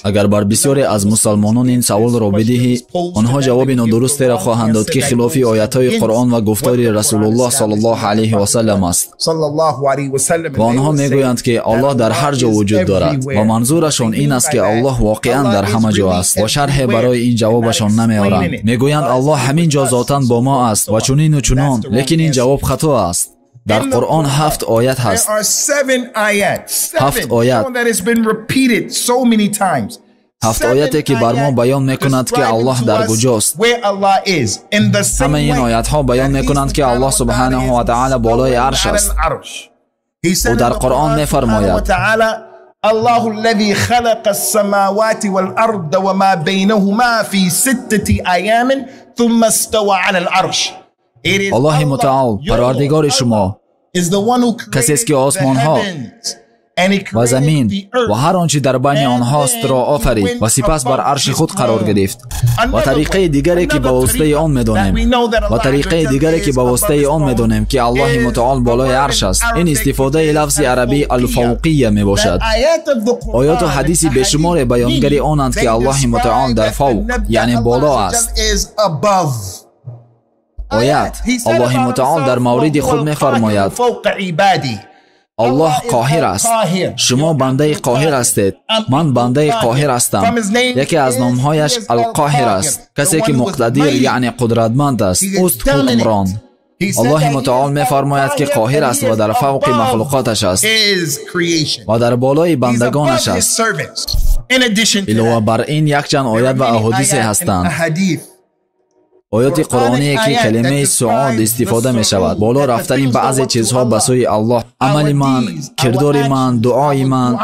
اگر بر بسیاری از مسلمانان این سوال را بدهی، آنها جواب نادرستی را خواهند داد که خلاف آیات‌های قرآن و گفتار رسول الله صلی الله علیه و سلم است. و آنها میگویند که الله در هر جا وجود دارد و منظورشان این است که الله واقعا در همه جا است و شرح برای این جوابشان نمیارند. میگویند الله همین جا ذاتاً با ما است و چنین و چنان، لیکن این جواب خطا است. در قرآن 7 آیت هست. 7 آیت. 7 آیتی که بر ما بیان میکنند که الله در کجاست. همه این آیت ها بیان میکنند که الله سبحانه و تعالی بالای عرش است. او در قرآن میفرماید: الله الذي خلق السماوات والأرض وما بينهما في 6 أيام ثم استوى على العرش. الله متعال پروردگار شما کسی است که آسمان ها و زمین و هر آنچه در بین آنهاست را آفرید و سپس بر عرش خود قرار گرفت. و طریقه دیگری که به واسطه آن می‌دانیم که الله متعال بالای عرش است، این استفاده لفظ عربی الفوقیه می باشد. آیات و حدیث بیشمار بیانگری آنند که الله متعال در فوق یعنی بالا است. آیت الله متعال در مورد خود می‌فرماید: الله قاهر است. شما بنده قاهر هستید. من بنده قاهر هستم. یکی از نامهایش القاهر است. کسی که مقتدر یعنی قدرتمند است، اوست حکمران. الله متعال می‌فرماید که قاهر است و در فوق مخلوقاتش است و در بالای بندگانش است. علاوه بر این یک چند آیات و احادیث هستند. آیات قرآنی که کلمه صعود استفاده می شود. بالا رفتن بعضی چیزها به سوی الله، عمل من، کردار من، دعای من،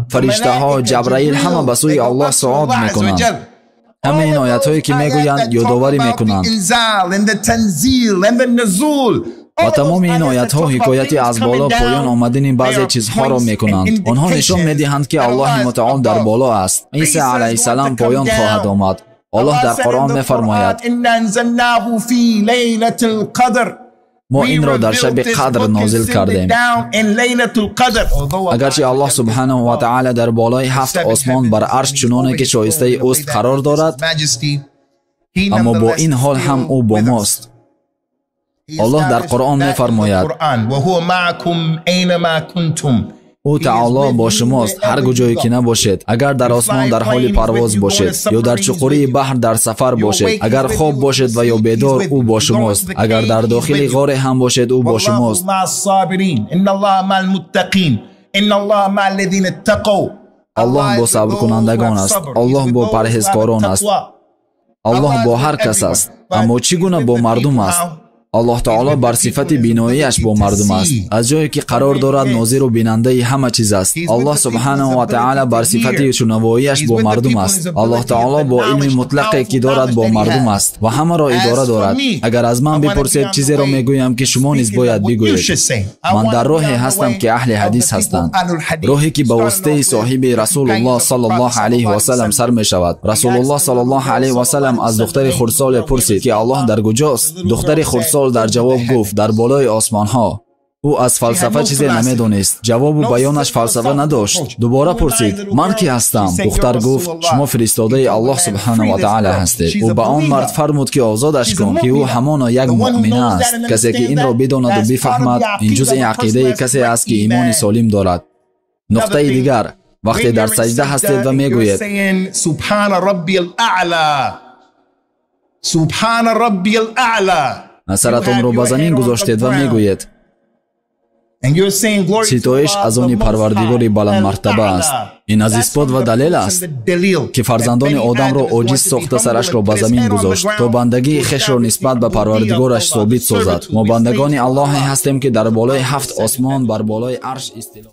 فرشته ها، جبرائیل همه به سوی الله صعود می کنند. همه این آیات هایی که می گویند یادآوری می کنند و تمام این آیات ها حکایتی از بالا پایان آمدن بعضی چیزها را می کنند. آنها نشان می دهند که الله متعال در بالا است. عیسی علیه السلام پایان خواهد آمد. الله در قرآن می‌فرماید: ما این را در شب قدر نازل کردیم. اگرچه الله سبحانه و تعالی در بالای 7 آسمان بر عرش چنانه که شایسته اوست قرار دارد، اما با این حال هم او با ماست. الله در قرآن می‌فرماید: او تعالی با شماست هر کجایی که نباشید، اگر در آسمان در حال پرواز باشید یا در چقوری بحر در سفر باشید، اگر خواب باشید و یا بیدار او با شماست، اگر در داخل غار هم باشید او با شماست. الله با صبر کنندگان است. الله با پرهیزکاران است. الله با هر کس است. اما چگونه با مردم است؟ الله تعالی بر صفت بیناییش با مردم است. از جایی که قرار دارد ناظر و بیننده همه چیز است. الله سبحانه و تعالی بر صفت شنواییش با مردم است. الله تعالی با علم مطلقی که دارد با مردم است و همه را اداره دارد. اگر از من بپرسید چیزی را میگویم که شما نیز باید بگویید. من در راهی هستم که اهل حدیث هستند، راهی که به واسطه صاحب رسول الله صلی الله علیه و سلم سر می شود. رسول الله صلی الله علیه و سلم از دختر خردسال پرسید که الله در کجاست؟ دختر خردسال در جواب گفت: در بالای آسمان ها. او از فلسفه چیزی نمیدونست. جواب و بیانش فلسفه نداشت. دوباره پرسید: من کی هستم؟ دختر گفت: شما فرستاده الله سبحانه و تعالی هستید. او به آن مرد فرمود که آزادش کن، که او همانا یک مؤمنه است. کسی که این را بداند و بفهمد، این جزء عقیده کسی است که ایمان سالم دارد. نقطه دیگر، وقتی در سجده هستید و میگویید: سبحان ربی الاعلی، سبحان ربی الاعلی، سرتان را به زمین گذاشتید و میگویید: ستایش از آن پروردگار بلند مرتبه است. این از اثبات و دلیل است که فرزندان آدم را عاجز ساخته سرش را به زمین گذاشت تا بندگی خویش را نسبت به پروردگارش ثابت سازد. ما بندگان الله هستیم که در بالای 7 آسمان بر بالای عرش استیلا